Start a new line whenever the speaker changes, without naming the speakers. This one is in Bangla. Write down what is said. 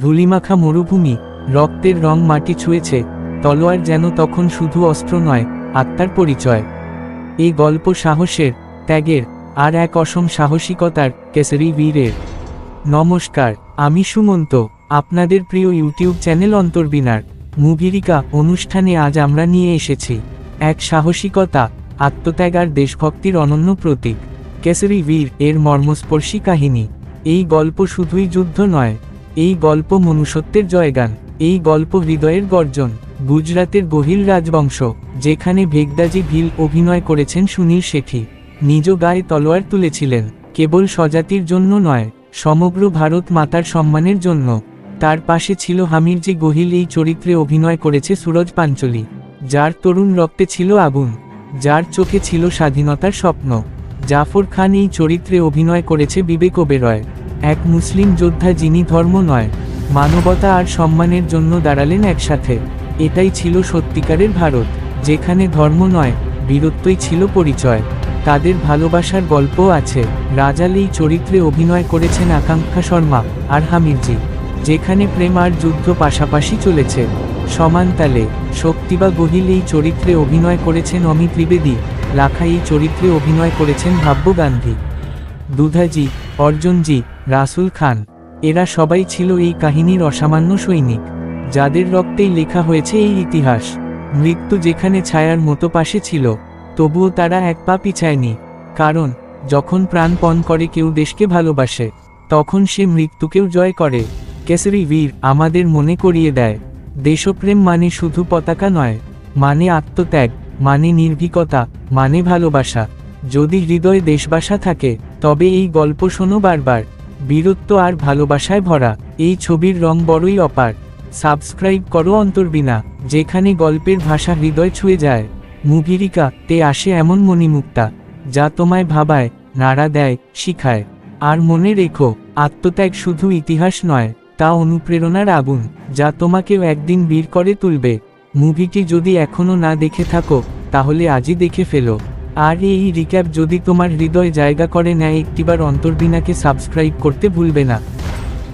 ধূলিমাখা মরুভূমি, রক্তের রং মাটি ছুঁয়েছে, তলোয়ার যেন তখন শুধু অস্ত্র নয়, আত্মার পরিচয়। এই গল্প সাহসের, ত্যাগের, আর এক অসম সাহসিকতার, কেসরি বীরের। নমস্কার, আমি সুমন্ত, আপনাদের প্রিয় ইউটিউব চ্যানেল অন্তর্বিনার মুভিরিকা অনুষ্ঠানে আজ আমরা নিয়ে এসেছি এক সাহসিকতা, আত্মত্যাগ আর দেশভক্তির অনন্য প্রতীক, কেসরি বীর এর মর্মস্পর্শী কাহিনী। এই গল্প শুধুই যুদ্ধ নয়, এই গল্প মনুষ্যত্বের জয়গান, এই গল্প হৃদয়ের গর্জন। গুজরাতের গহিল রাজবংশ, যেখানে ভেগদাজি ভিল অভিনয় করেছেন সুনীল শেঠি, নিজ গায়ে তলোয়ার তুলেছিলেন, কেবল স্বজাতির জন্য নয়, সমগ্র ভারত মাতার সম্মানের জন্য। তার পাশে ছিল হামিরজি গহিল, এই চরিত্রে অভিনয় করেছে সুরজ পাঞ্চলি, যার তরুণ রক্তে ছিল আগুন, যার চোখে ছিল স্বাধীনতার স্বপ্ন। জাফর খান এই চরিত্রে অভিনয় করেছে বিবেক ওবেরয়, এক মুসলিম যোদ্ধা যিনি ধর্ম নয়, মানবতা আর সম্মানের জন্য দাঁড়ালেন একসাথে। এটাই ছিল সত্যিকারের ভারত, যেখানে ধর্ম নয়, বীরত্বই ছিল পরিচয়। তাদের ভালোবাসার গল্পও আছে। রাজাল এই চরিত্রে অভিনয় করেছেন আকাঙ্ক্ষা শর্মা, আর হামিরজি, যেখানে প্রেম আর যুদ্ধ পাশাপাশি চলেছে সমানতালে। শক্তিবা গহিল এই চরিত্রে অভিনয় করেছেন অমিত ত্রিবেদী, লাখা এই চরিত্রে অভিনয় করেছেন ভাব্য গান্ধী, দুধাজি, অর্জুনজি, রাসুল খান, এরা সবাই ছিল এই কাহিনীর অসামান্য সৈনিক, যাদের রক্তেই লেখা হয়েছে এই ইতিহাস। মৃত্যু যেখানে ছায়ার মতো পাশে ছিল, তবুও তারা এক পা পিছায়নি, কারণ যখন প্রাণপণ করে কেউ দেশকে ভালোবাসে, তখন সে মৃত্যুকেও জয় করে। কেসরি বীর আমাদের মনে করিয়ে দেয়, দেশপ্রেম মানে শুধু পতাকা নয়, মানে আত্মত্যাগ, মানে নির্ভীকতা, মানে ভালোবাসা। যদি হৃদয়ে দেশবাসা থাকে, তবে এই গল্প শোনো বারবার। বীরত্ব আর ভালোবাসায় ভরা এই ছবির রং বড়ই অপার। সাবস্ক্রাইব করো অন্তর্বিনা, যেখানে গল্পের ভাষা হৃদয় ছুঁয়ে যায়। মুভিরিকা তে আসে এমন মণিমুক্তা, যা তোমায় ভাবায়, নাড়া দেয়, শিখায়। আর মনে রেখো, আত্মত্যাগ শুধু ইতিহাস নয়, তা অনুপ্রেরণার আগুন, যা তোমাকেও একদিন বীর করে তুলবে। মুভিটি যদি এখনও না দেখে থাকো, তাহলে আজই দেখে ফেলো। আর এই রিক্যাপ যদি তোমার হৃদয় জায়গা করে নেয়, একটিবার অন্তর্বিনাকে সাবস্ক্রাইব করতে ভুলবে না।